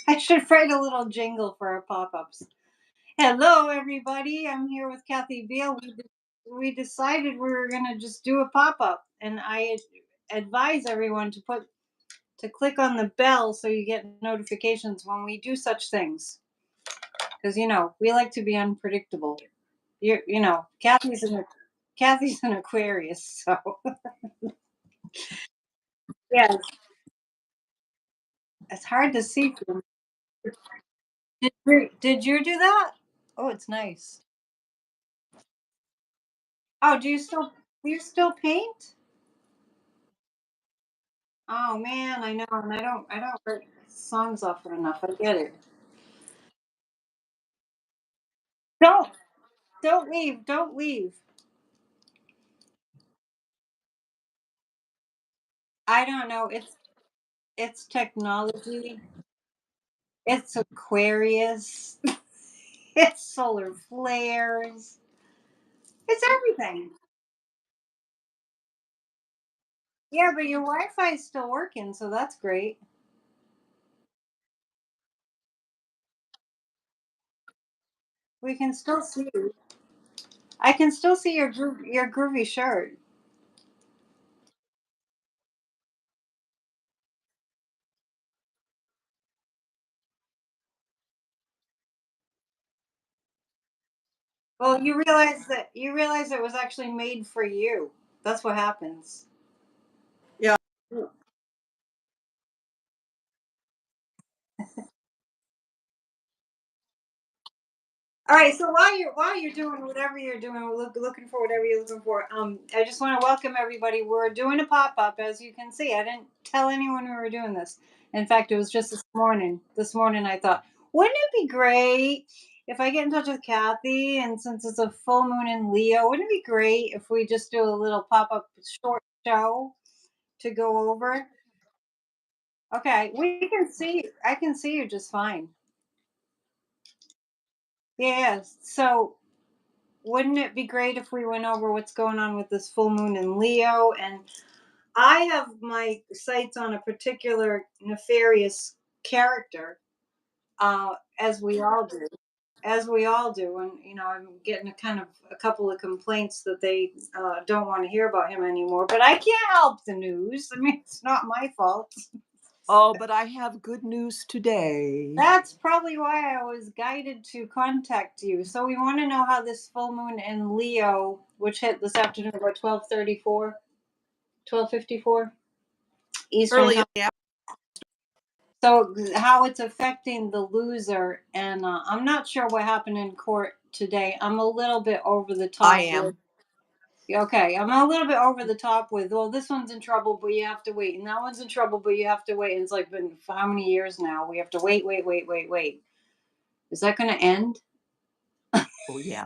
I should write a little jingle for our pop-ups. Hello, everybody. I'm here with Kathy Beal. We decided we were going to just do a pop-up, and I advise everyone to click on the bell so you get notifications when we do such things. Because we like to be unpredictable. Kathy's an Aquarius, so yeah, it's hard to see. Did you do that? Oh, it's nice. Oh, do you still paint? Oh man, I know, and I don't write songs often enough. I get it. Don't don't leave. Don't leave. I don't know. It's technology. It's Aquarius. It's solar flares. It's everything. Yeah, but your Wi-Fi is still working, so that's great. We can still see you. I can still see your groovy shirt. Well, you realize it was actually made for you. That's what happens. Yeah. All right. So while you're doing whatever you're doing, looking for whatever you're looking for. I just want to welcome everybody. We're doing a pop up, as you can see. I didn't tell anyone we were doing this. In fact, it was just this morning. This morning, I thought, wouldn't it be great if I get in touch with Kathy? And since it's a full moon in Leo, wouldn't it be great if we just do a little pop up short show to go over? Okay, we can see. I can see you just fine. Yes. So wouldn't it be great if we went over what's going on with this full moon in Leo? And I have my sights on a particular nefarious character, as we all do. As we all do, and I'm getting a couple of complaints that they don't want to hear about him anymore. But I can't help the news. I mean, it's not my fault. Oh, but I have good news today. That's probably why I was guided to contact you. So we want to know how this full moon in Leo, which hit this afternoon about 12:34, 12:54 Eastern Early in time. the afternoon. So how it's affecting the loser, and I'm not sure what happened in court today. I'm a little bit over the I top with. am. Okay, I'm a little bit over the top with. Well, this one's in trouble, but you have to wait, and that one's in trouble, but you have to wait. And it's like been for how many years now? We have to wait, wait, wait, wait, wait. Is that going to end? Oh yeah.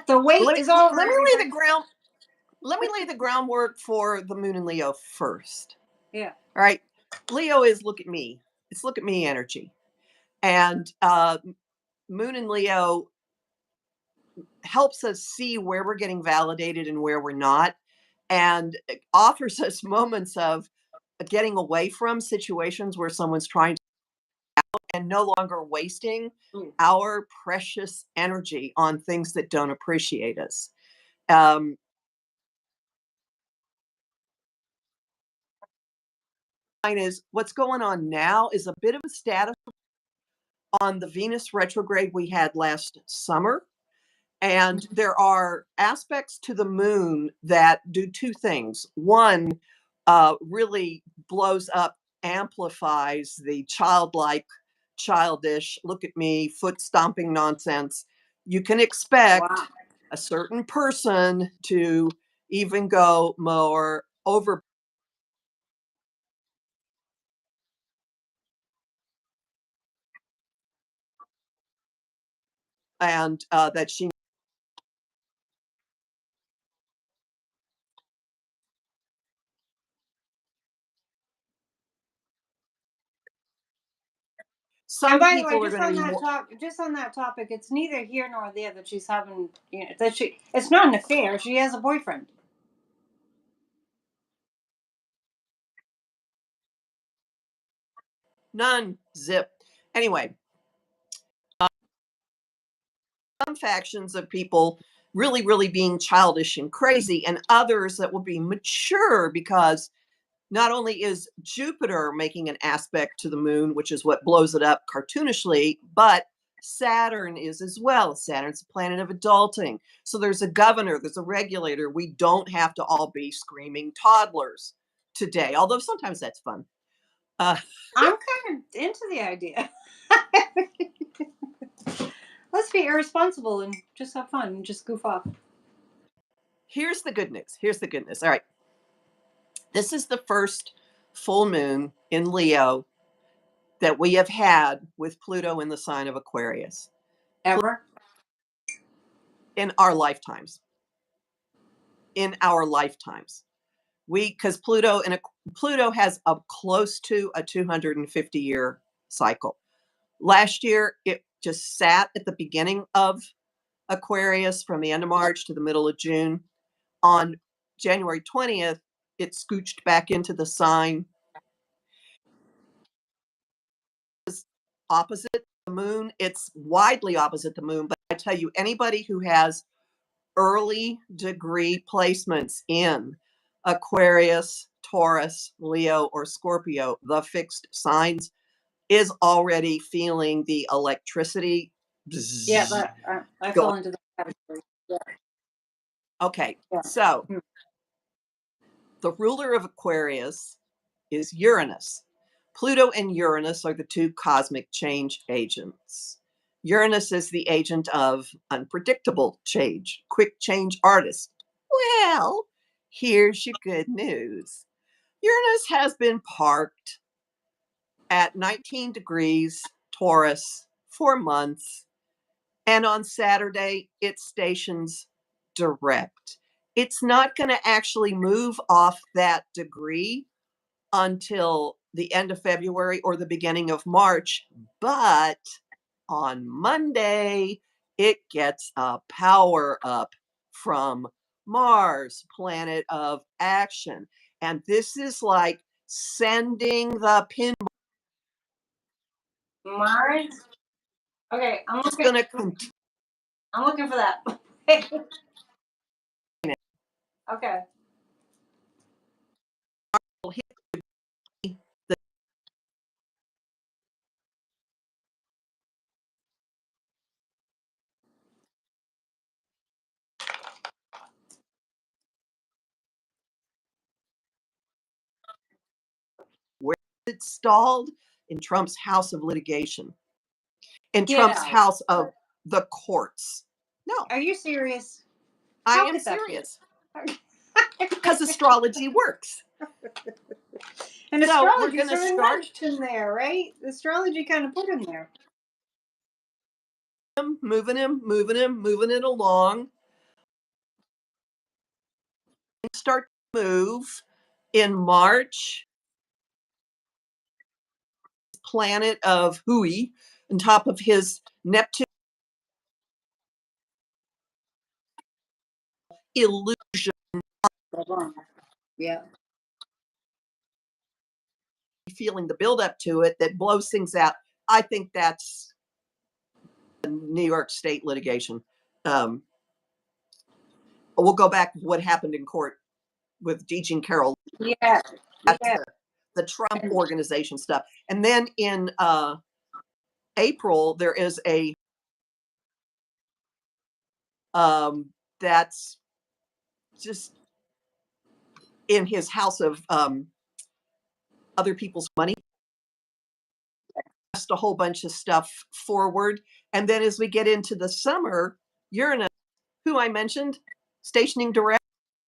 The wait Let me is over, let me lay everybody. the ground. Let me lay the groundwork for the moon in Leo first. Yeah. All right. Leo is look at me. It's look at me energy, and moon in Leo helps us see where we're getting validated and where we're not, and it offers us moments of getting away from situations where someone's trying to and no longer wasting Mm. our precious energy on things that don't appreciate us. Um, Mine is what's going on now is a bit of a status on the Venus retrograde we had last summer. And Mhm. there are aspects to the moon that do two things. One, really blows up, amplifies the childlike, childish, look at me, foot stomping nonsense. You can expect Wow. a certain person to even go more over and that she And some by the way, people are going to be more just on that topic, it's neither here nor there that she's having, that she. It's not an affair. She has a boyfriend. none zip. Anyway, some factions of people really, really being childish and crazy, and others that will be mature because not only is Jupiter making an aspect to the moon, which is what blows it up cartoonishly, but Saturn is as well. Saturn's a planet of adulting. So there's a governor, there's a regulator. We don't have to all be screaming toddlers today, although sometimes that's fun. I'm kind of into the idea. Let's be irresponsible and just have fun and just goof off. Here's the good news. Here's the good news. All right. This is the first full moon in Leo that we have had with Pluto in the sign of Aquarius. Ever? In our lifetimes. In our lifetimes. Because Pluto has a close to a 250-year cycle. Last year, it just sat at the beginning of Aquarius from the end of March to the middle of June. On January 20th, it scooched back into the sign. It's opposite the moon. It's widely opposite the moon, but I tell you, anybody who has early degree placements in Aquarius, Taurus, Leo, or Scorpio, the fixed signs, is already feeling the electricity. Yeah, I fell into that category. Yeah. Okay, Yeah. so the ruler of Aquarius is Uranus. Pluto and Uranus are the two cosmic change agents. Uranus is the agent of unpredictable change, quick change artist. Well, here's your good news. Uranus has been parked at 19 degrees Taurus for months, and on Saturday, it stations direct. It's not going to actually move off that degree until the end of February or the beginning of March, but on Monday, it gets a power up from Mars, planet of action. And this is like sending the pin. Mars. Okay, I'm It's looking. going to continue. I'm looking for that. Okay. Where it stalled? In Trump's house of litigation, in Get Trump's out. house of the courts. No, Are you serious? I How am could that be? serious because astrology works. And So we're astrology going to sort of start nudged him there, right? Astrology kind of put him there. moving it along. Start to move in March. Planet of Hui on top of his Neptune illusion, Yeah. feeling the buildup to it that blows things out. I think that's New York State litigation. We'll go back to what happened in court with Deej and Carroll. Yeah. That's Yeah. the Trump organization stuff. And then in April, there is a that's just in his house of other people's money. Just a whole bunch of stuff forward. And then as we get into the summer, Uranus, who I mentioned, stationing direct,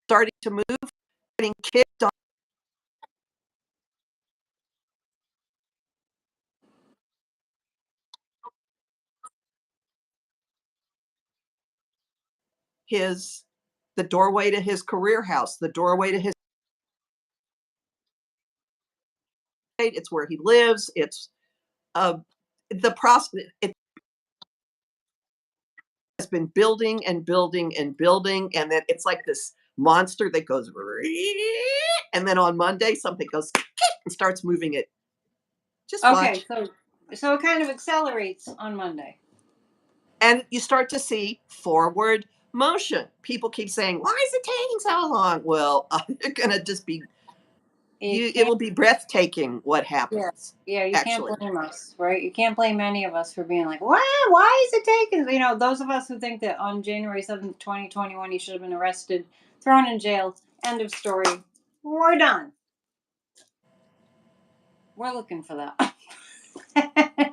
starting to move, getting kicked on. The doorway to his career house, the doorway to his, it's where he lives. It's the process. It has been building and building and building, and then it's like this monster that goes, and then on Monday something goes and starts moving it. Just watch. Okay, so So it kind of accelerates on Monday. And you start to see forward motion. People keep saying, why is it taking so long? Well, you're going to just be, You it can't. will be breathtaking what Yeah. happens, Yeah, you can't actually. blame us, right? You can't blame any of us for being like, why is it taking? You know, those of us who think that on January 7th, 2021, he should have been arrested, thrown in jail, end of story. We're done. We're looking for that.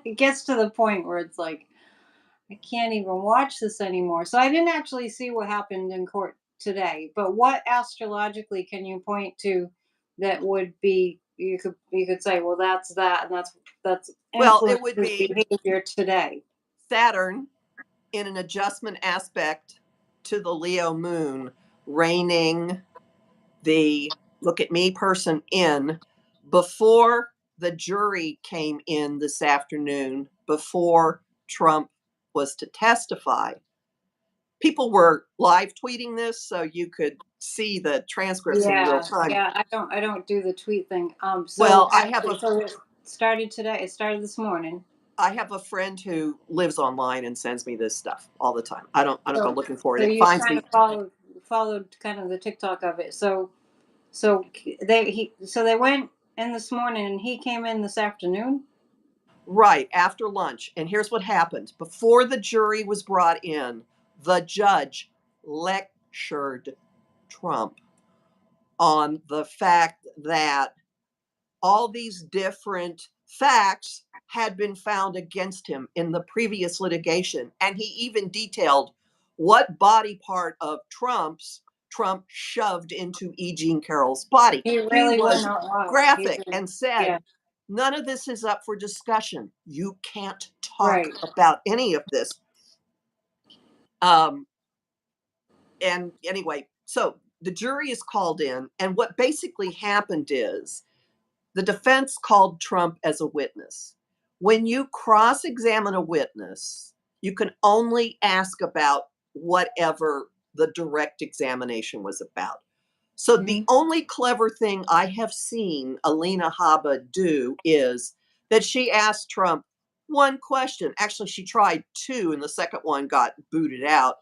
It gets to the point where it's like, I can't even watch this anymore. So I didn't actually see what happened in court today, but what astrologically can you point to that would be you could say, well, that's that, and that's Well, it would influences be behavior today. Saturn in an adjustment aspect to the Leo moon, reigning the look at me person in before the jury came in this afternoon, before Trump was to testify. People were live tweeting this so you could see the transcripts in real Yeah, time. yeah. I don't do the tweet thing. So Well, actually, so it started today. It started this morning. I have a friend who lives online and sends me this stuff all the time. I don't go So looking for it. so It you finds kind of me. followed kind of the TikTok of it. So they went in this morning, and he came in this afternoon. Right, after lunch. And here's what happened. Before the jury was brought in, the judge lectured Trump on the fact that all these different facts had been found against him in the previous litigation. And he even detailed what body part of Trump shoved into E. Jean Carroll's body. He He really went was out loud. He graphic did. and said, Yeah, none of this is up for discussion. You can't talk right. about any of this. Um, and anyway, so the jury is called in, and what basically happened is the defense called Trump as a witness. When you cross examine a witness, you can only ask about whatever the direct examination was about. So the Hmm. only clever thing I have seen Alina Habba do is that she asked Trump one question. Actually, she tried two, and the second one got booted out,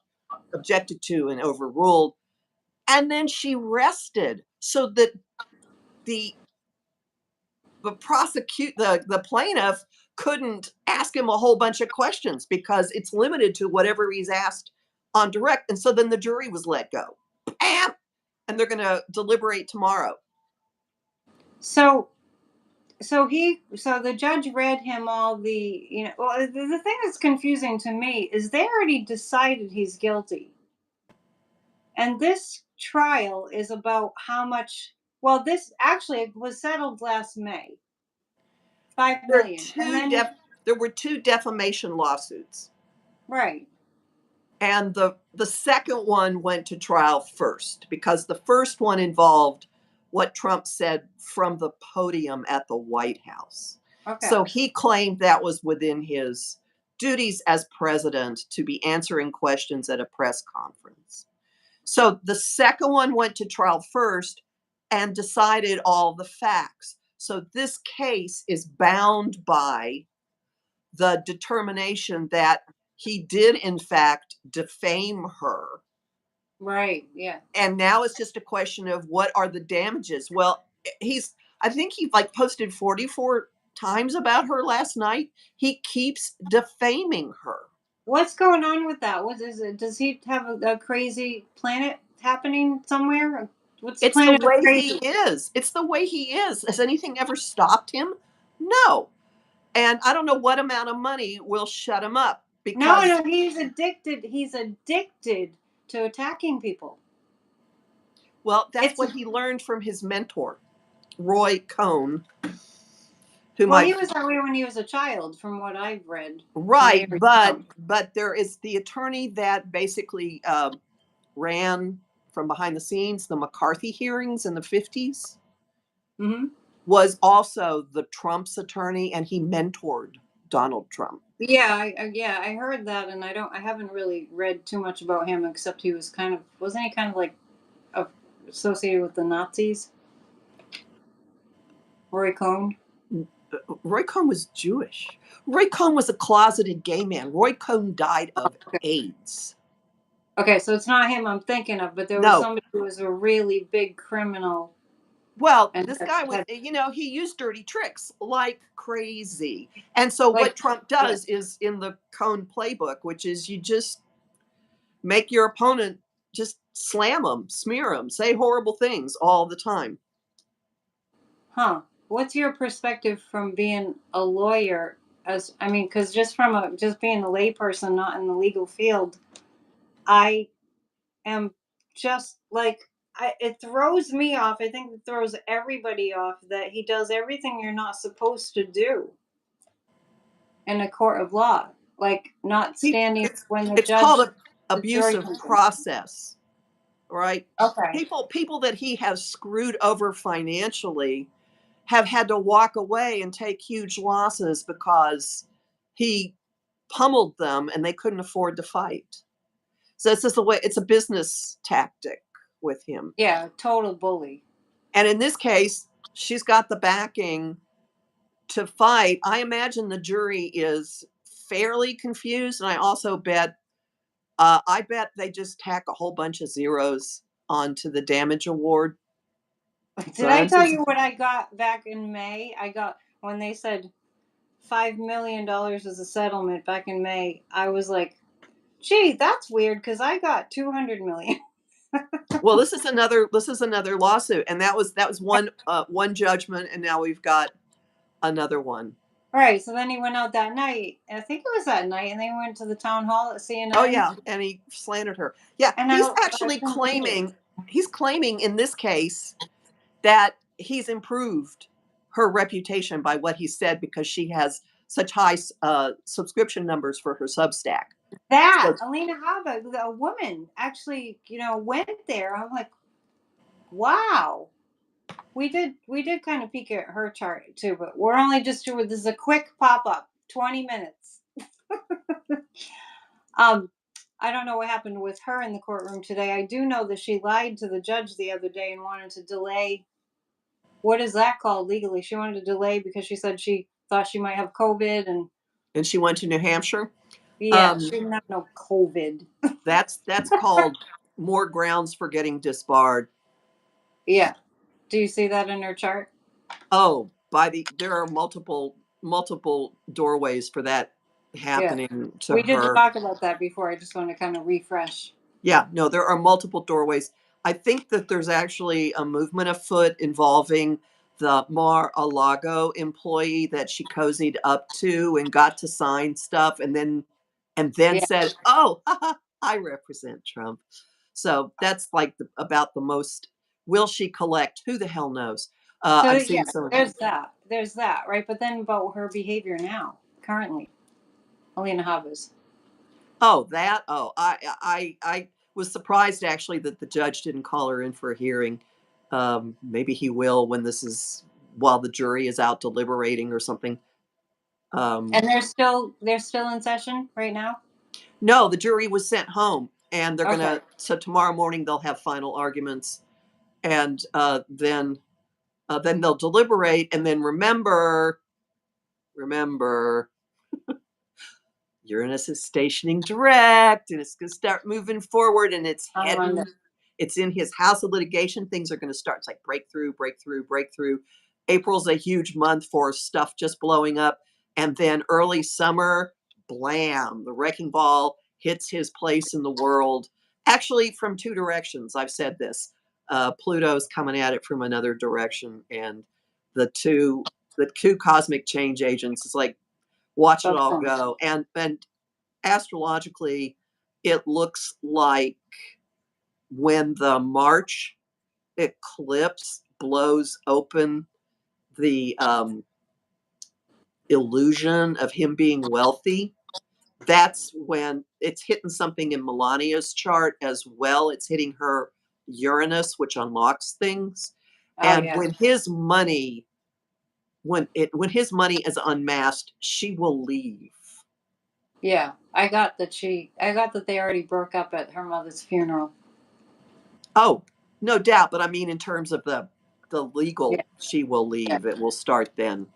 objected to, and overruled. And then she rested so that the the plaintiff couldn't ask him a whole bunch of questions because it's limited to whatever he's asked on direct. And so then the jury was let go. Bam! And they're going to deliberate tomorrow. So so the judge read him all the well, the thing that's confusing to me is they already decided he's guilty, and this trial is about how much. Well, this actually was settled last May, five There are million, and then he there were two defamation lawsuits. right. And the second one went to trial first because the first one involved what Trump said from the podium at the White House. Okay. So he claimed that was within his duties as president to be answering questions at a press conference. So the second one went to trial first and decided all the facts. So this case is bound by the determination that he did in fact defame her. Right. Yeah. And now it's just a question of what are the damages. Well, he's I think he like posted 44 times about her last night. He keeps defaming her. What's going on with that? What is it? Does he have a crazy planet happening somewhere? What's It's the planet of way he crazy? is. It's the way he is. Has anything ever stopped him? No. And I don't know what amount of money will shut him up No, because, no, he's addicted. He's addicted to attacking people. well, that's It's what he learned from his mentor, Roy Cohn, whom Well, he I've was that way when he was a child, from what I've read from right, Mary but Trump. there is the attorney that basically ran from behind the scenes the McCarthy hearings in the 50s Hmm. was also the Trump's attorney, and he mentored Donald Trump. Yeah, yeah, I heard that, and I haven't really read too much about him except he was wasn't he kind of like a, associated with the Nazis? Roy Cohn. Roy Cohn was Jewish. Roy Cohn was a closeted gay man. Roy Cohn died of Okay. AIDS. Okay, so it's not him I'm thinking of, but there was No. somebody who was a really big criminal Well, and this guy was, had he used dirty tricks like crazy. And so like what Trump yeah. does is in the Cohn playbook, which is you just make your opponent just slam them, smear them, say horrible things all the time. Huh. What's your perspective from being a lawyer? As I mean, because just being a layperson, not in the legal field, I am just like it throws me off. I think it throws everybody off that he does everything you're not supposed to do in a court of law, like not He, standing it's when it's called the jury abusive comes in. process, right? Okay. People that he has screwed over financially have had to walk away and take huge losses because he pummeled them and they couldn't afford to fight. So it's just a way, it's a business tactic with him. Yeah, total bully. And in this case, she's got the backing to fight. I imagine the jury is fairly confused. And I bet they just tack a whole bunch of zeros onto the damage award. So Did I that's tell just, you what I got back in May? I got when they said $5 million is a settlement back in May. I was like, gee, that's weird because I got 200 million. well, this is another lawsuit, and that was one judgment, and now we've got another one. All right, so then he went out that night. I think it was that night, and they went to the town hall at Oh CNN. yeah, and he slandered her. Yeah, And he's I actually couldn't believe it. claiming in this case that he's improved her reputation by what he said because she has such high subscription numbers for her Substack. That So, Alina Habba, a woman, actually, went there. I'm like, wow. We did kind of peek at her chart too, but we're only just doing this is a quick pop up, 20 minutes. Um, I don't know what happened with her in the courtroom today. I do know that she lied to the judge the other day and wanted to delay. What is that called legally? She wanted to delay because she said she thought she might have COVID, and and she went to New Hampshire. yeah, she Um, didn't have no COVID. that's called more grounds for getting disbarred. Yeah. Do you see that in her chart? Oh, there are multiple doorways for that Yeah. happening to We did her. talk about that before. I just want to kind of refresh. Yeah, no, there are multiple doorways. I think that there's actually a movement afoot involving the Mar-a-Lago employee that she cozied up to and got to sign stuff and then Yeah. said, "Oh, I represent Trump." So that's like about the most. Will she collect? Who the hell knows? So I've yeah, seen some. there's that. There's that, right? But then about her behavior now, currently, Alina Habas. Oh, that. Oh, I was surprised actually that the judge didn't call her in for a hearing. Maybe he will when this is while the jury is out deliberating or something. Um, And they're still in session right now. no, the jury was sent home, and they're Okay. gonna. So tomorrow morning they'll have final arguments, and then they'll deliberate, and then remember, Uranus is stationing direct and it's going to start moving forward and On Monday. it's in his house of litigation. Things are going to start. It's like breakthrough, breakthrough, breakthrough. April's a huge month for stuff just blowing up. And then early summer, blam, the wrecking ball hits his place in the world. Actually, from two directions. I've said this. Pluto's coming at it from another direction. And the two the two cosmic change agents is like watch it So all boom. go. And astrologically, it looks like when the March eclipse blows open the illusion of him being wealthy, that's when it's hitting something in Melania's chart as well. It's hitting her Uranus, which unlocks things. Oh And yeah. when his money is unmasked, she will leave. Yeah. I got that they already broke up at her mother's funeral. Oh, no doubt, but I mean in terms of the Yeah. legal, she will Yeah. leave. It will start then.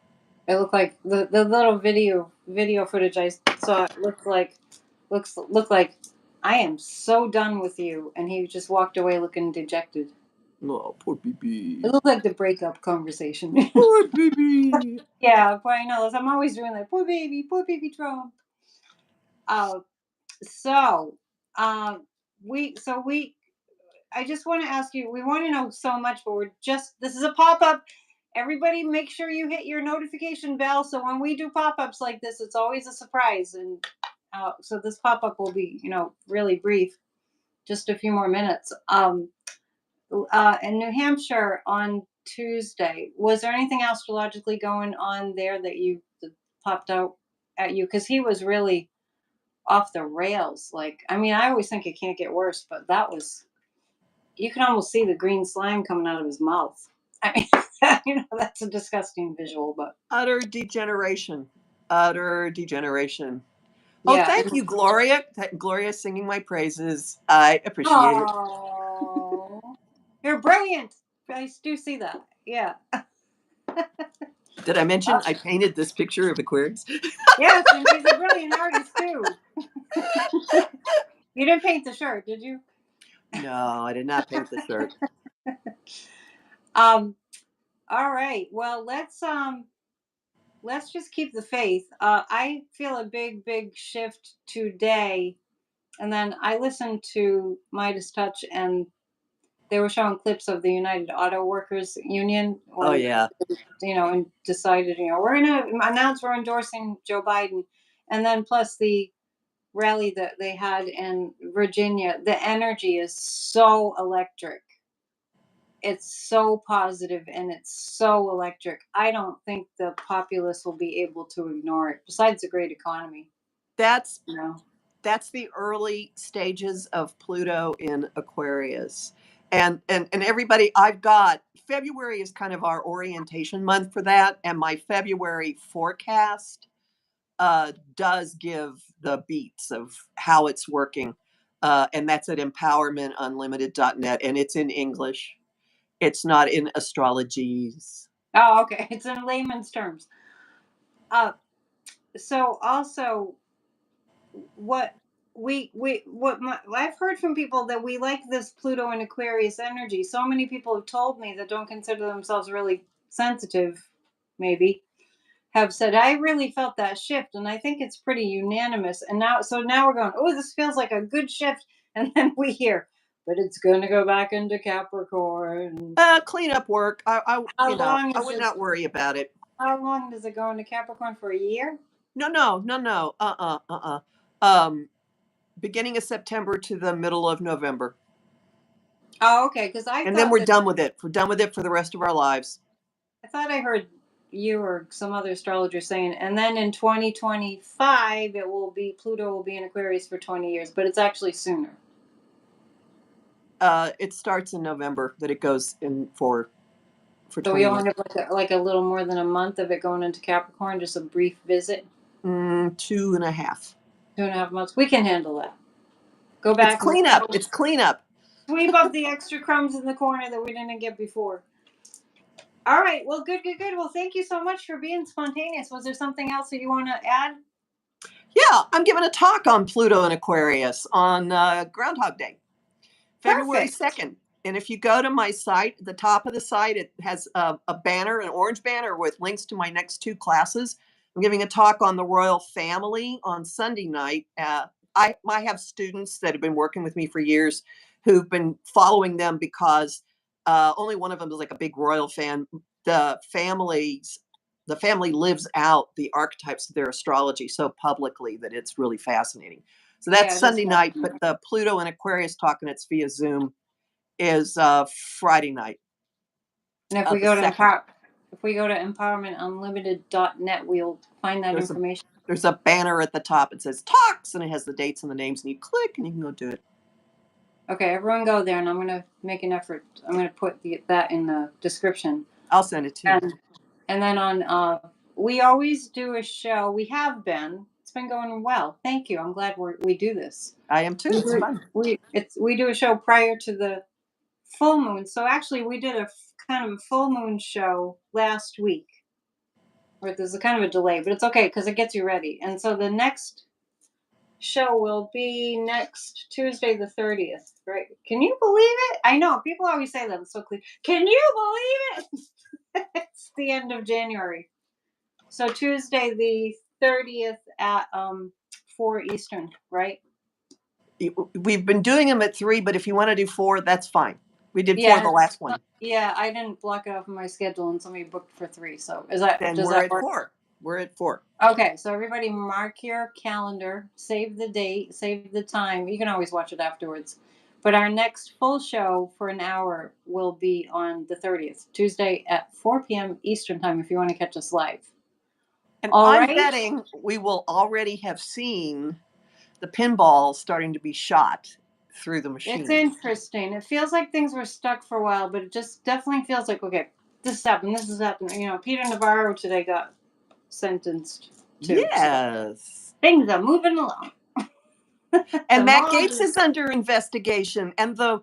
It looked like the little video footage I saw. It looked like I am so done with you, and he just walked away looking dejected. Oh, poor It baby. looked like the breakup conversation. Poor baby. Yeah, but I know. I'm always doing that. Poor baby Trump. Uh, so, um, we I just want to ask you, we want to know so much, but this is a pop up. Everybody, make sure you hit your notification bell. So when we do pop ups like this, it's always a surprise. And so this pop up will be, really brief, just a few more minutes. In New Hampshire on Tuesday, was there anything astrologically going on there that popped out at you? Because he was really off the rails. Like, I mean, I always think it can't get worse, but that was, you can almost see the green slime coming out of his mouth. I mean, that's a disgusting visual, but Utter degeneration. Utter degeneration. Oh, yeah. thank you, Gloria. Gloria singing my praises. I appreciate it. Oh, you're brilliant. I do see that. Yeah. Did I mention Uh, I painted this picture of Aquarius? yes, and she's a brilliant artist too. You didn't paint the shirt, did you? No, I did not paint the shirt. Um. All right. Well, let's just keep the faith. I feel a big shift today, and then I listened to Midas Touch, and they were showing clips of the United Auto Workers Union Oh, when, yeah. and decided, we're going to announce we're endorsing Joe Biden. And then plus the rally that they had in Virginia, the energy is so electric. It's so positive and it's so electric. I don't think the populace will be able to ignore it, besides a great economy, That's you know. that's the early stages of Pluto in Aquarius. And everybody, I've got February is kind of our orientation month for that, and my February forecast does give the beats of how it's working. And that's at empowermentunlimited.net, and it's in English. It's not in astrologies. Oh, okay. It's in layman's terms. Uh, so also, what I've heard from people that we like this Pluto and Aquarius energy. So many people have told me that don't consider themselves really sensitive, maybe, have said I really felt that shift, and I think it's pretty unanimous. And now we're going, oh, this feels like a good shift, and then we hear, but it's going to go back into Capricorn. Cleanup work. How long I is would it? not worry about it. How long does it go into Capricorn for? A year? No, no, no, no. Um, Beginning of September to the middle of November. Oh, okay. Because And then we're done with it. We're done with it for the rest of our lives. I thought I heard you or some other astrologer saying, and then in 2025 Pluto will be in Aquarius for 20 years, but it's actually sooner. It starts in November that it goes in for So we 20 years. only have like a little more than a month of it going into Capricorn, just a brief visit. 2.5. 2.5 months. We can handle that. Go It's back and cleanup. It's cleanup. sweep up the extra crumbs in the corner that we didn't get before. All right. Well, good. Well, thank you so much for being spontaneous. Was there something else that you want to add? Yeah, I'm giving a talk on Pluto and Aquarius on Groundhog Day, February Perfect. 2nd. And if you go to my site, the top of the site, it has a banner, an orange banner with links to my next two classes. I'm giving a talk on the royal family on Sunday night. I have students that have been working with me for years who've been following them because only one of them is like a big royal fan. The family lives out the archetypes of their astrology so publicly that it's really fascinating. So that's Yeah, it is Sunday night, fascinating. but the Pluto and Aquarius talk, and it's via Zoom, is Friday night And if of we the go to 2nd. empowermentunlimited.net, we'll find that There's a information. there's a banner at the top. It says talks, and it has the dates and the names, and you click, and you can go do it. Okay, everyone go there, and I'm going to make an effort. I'm going to put that in the description. I'll send it to you. And then we always do a show. We have been. It's been going well. Thank you. I'm glad we do this. I am too. It's fun. We do a show prior to the full moon. So actually, we did a kind of a full moon show last week. or there's a kind of a delay, but it's okay because it gets you ready. And so the next show will be next Tuesday, the 30th. Right? Can you believe it? I know people always say that. It's so clear. Can you believe it? It's the end of January. So Tuesday, the 30th at 4 Eastern. Right? We've been doing them at 3, but if you want to do 4, that's fine. We did 4 Yeah, the last one. yeah. I didn't block it off in my schedule, and somebody booked for 3. So is that Then does we're that at work? 4. We're at 4. Okay, so everybody mark your calendar, save the date, save the time. You can always watch it afterwards. But our next full show for an hour will be on the 30th, Tuesday at 4 p.m. Eastern Time if you want to catch us live. And All I'm right? betting we will already have seen the pinballs starting to be shot through the It's machine. interesting. It feels like things were stuck for a while, but it just definitely feels like, okay, this is happening, this is happening. Peter Navarro today got sentenced too. So Yes. things are moving along. And The Matt mob Gates is is under investigation. And the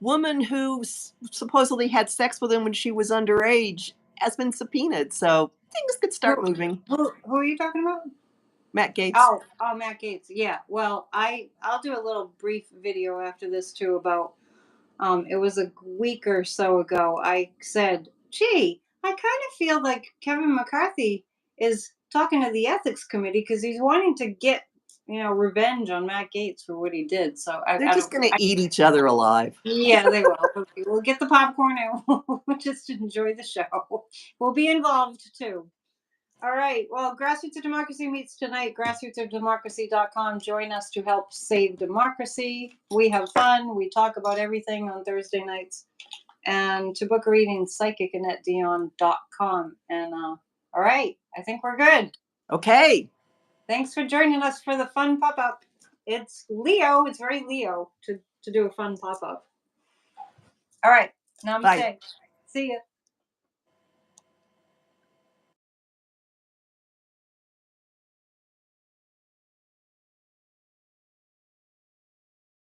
woman who supposedly had sex with him when she was underage has been subpoenaed. So things could start moving. who are you talking about? Matt Gates. Oh, Matt Gates. Yeah. Well, I'll do a little brief video after this too about it was a week or so ago. I said, "Gee, I kind of feel like Kevin McCarthy is talking to the ethics committee because he's wanting to get, revenge on Matt Gates for what he did." So They're I just don't going to eat each other alive. yeah, they will. Okay, we'll get the popcorn and we'll just enjoy the show. We'll be involved too. All right. Well, Grassroots of Democracy meets tonight. Grassrootsofdemocracy.com. Join us to help save democracy. We have fun. We talk about everything on Thursday nights. And to book a reading, psychicannetteDion.com. And all right, I think we're good. Okay. Thanks for joining us for the fun pop up. It's Leo. It's very Leo to do a fun pop up. All right. Bye. Namaste. See ya.